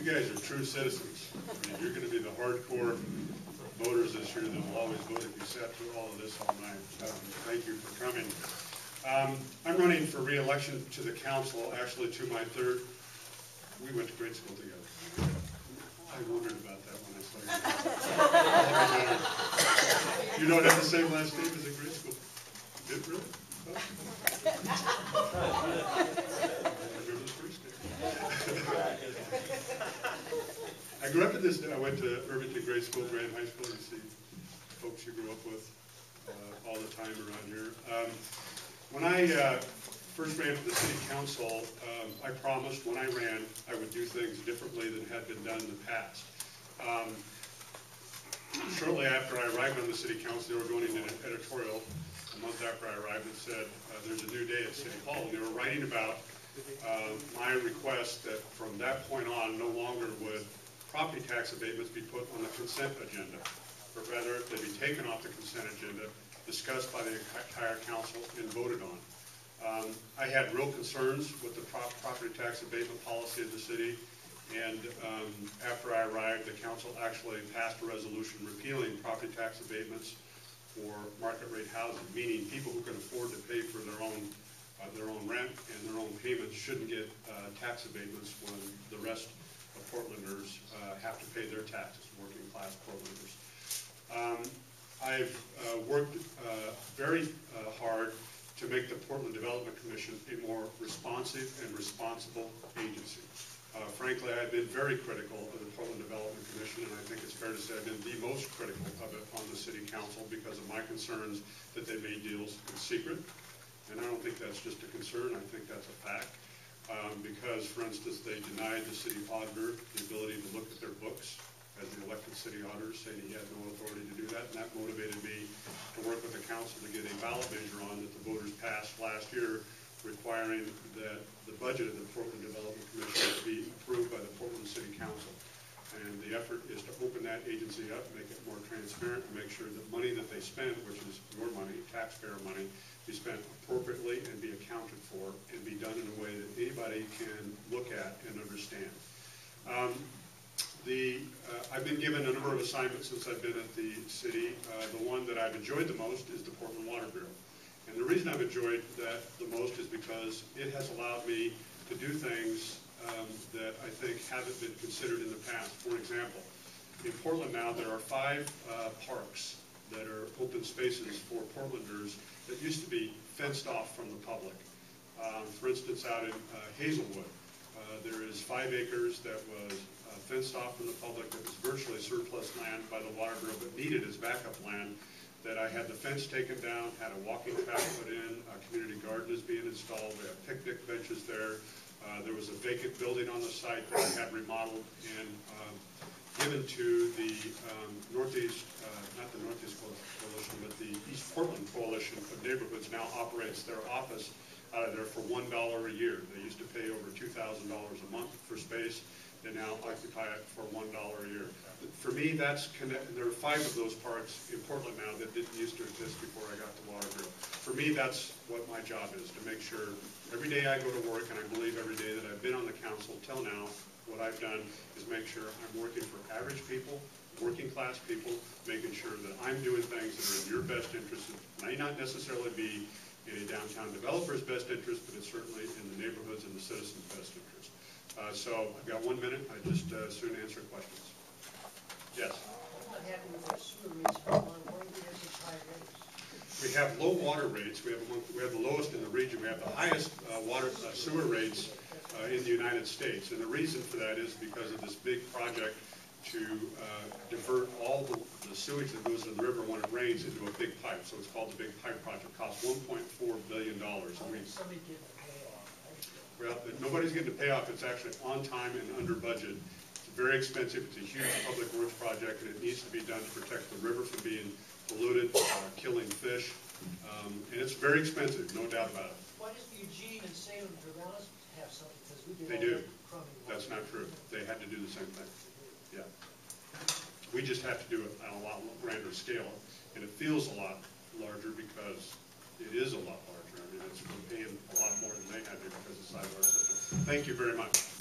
You guys are true citizens. I mean, you're going to be the hardcore voters this year that will always vote if you sat through all of this all night. Thank you for coming. I'm running for re-election to the council, actually to my third. We went to grade school together. I wondered about that when I saw you. You don't have the same last name as in grade school? Did it really? Oh. I remember the first day. I grew up in this. I went to Irvington Grade School, Grand High School. You see folks you grew up with all the time around here. When I first ran for the city council, I promised when I ran I would do things differently than had been done in the past. Shortly after I arrived on the city council, they were going in an editorial a month after I arrived and said, there's a new day at City Hall. And they were writing about my request that from that point on, no longer would property tax abatements be put on the consent agenda, but rather they'd be taken off the consent agenda, discussed by the entire council, and voted on. I had real concerns with the property tax abatement policy of the city, and after I arrived, the council actually passed a resolution repealing property tax abatements for market rate housing, meaning people who can afford to pay for their own rent and their own payments shouldn't get tax abatements when the rest of Portlanders have to pay their taxes, working class Portlanders. I've worked very hard to make the Portland Development Commission a more responsive and responsible agency. Frankly, I've been very critical of the Portland Development Commission, and I think it's fair to say I've been the most critical of it on the City Council because of my concerns that they made deals in secret. And I don't think that's just a concern, I think that's a fact. Because, for instance, they denied the city auditor the ability to look at their books as the elected city auditor, saying he had no authority to do that, and that motivated me to work with the council to get a ballot measure on that the voters passed last year, requiring that the budget of the Portland Development Commission be approved by the Portland City Council. And the effort is to open that agency up, make it more transparent, and make sure that money that they spend, which is your money, taxpayer money, be spent appropriately and be accounted for and be done in a way that anybody can look at and understand. I've been given a number of assignments since I've been at the city. The one that I've enjoyed the most is the Portland Water Bureau. And the reason I've enjoyed that the most is because it has allowed me to do things that I think haven't been considered in the past. For example, in Portland now there are 5 parks that are open spaces for Portlanders that used to be fenced off from the public. For instance, out in Hazelwood, there is 5 acres that was fenced off from the public that was virtually surplus land by the Water Bureau, but needed as backup land, that I had the fence taken down, had a walking path put in, a community garden is being installed, we have picnic benches there. There was a vacant building on the site that I had remodeled and given to the Northeast, not the Northeast Coalition, but the East Portland Coalition of Neighborhoods now operates their office out of there for $1 a year. They used to pay over $2,000 a month for space. They now occupy it for $1 a year. For me, that's connected. There are 5 of those parks in Portland now that didn't used to exist before I got the Water Bureau. For me, that's what my job is, to make sure every day I go to work, and I believe every day that I've been on the council till now, what I've done is make sure I'm working for average people, working class people, making sure that I'm doing things that are in your best interest. It may not necessarily be in a downtown developer's best interest, but it's certainly in the neighborhoods and the citizens' best interest. So I've got 1 minute. I just soon answer questions. Yes? What happened with our sewer rates? Why do we have such high rates? We have low water rates. We have the lowest in the region. We have the highest sewer rates in the United States. And the reason for that is because of this big project to divert all the sewage that goes to the river when it rains into a big pipe. So it's called the Big Pipe Project. It costs $1.4 billion. Somebody get the payoff, right? Well, nobody's getting the payoff. It's actually on time and under budget. It's very expensive. It's a huge public works project, and it needs to be done to protect the river from being polluted, killing fish. And it's very expensive, no doubt about it. Why does Eugene and Salem around us have something? Because we did. They do. That's not true. They had to do the same thing. Yeah. We just have to do it on a lot grander scale, and it feels a lot larger because it is a lot larger. I mean, we're paying a lot more than they had to because of the size of our system. Thank you very much.